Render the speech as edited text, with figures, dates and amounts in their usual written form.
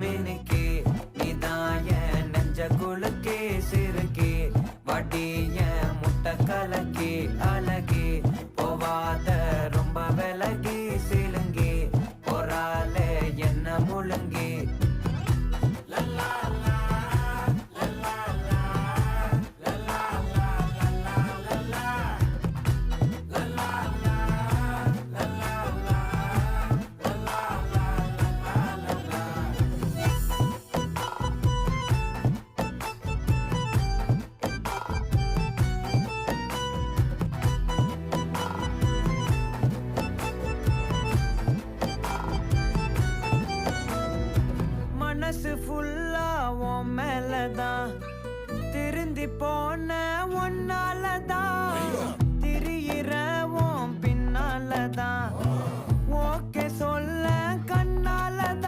மினுக்கே நீதான் என் நெஞ்ச குலுக்கே சிறுக்கே வடிய முட்டை கலக்கே அழகே போவாத ரொம்ப விலகி சிலுங்கி போறாலே என்ன முழுங்கி மனசு ஃபுல்லா உன் மேலதான் திருந்தி போன ஒன்னாலதான் திரியிற உன் பின்னாலதான்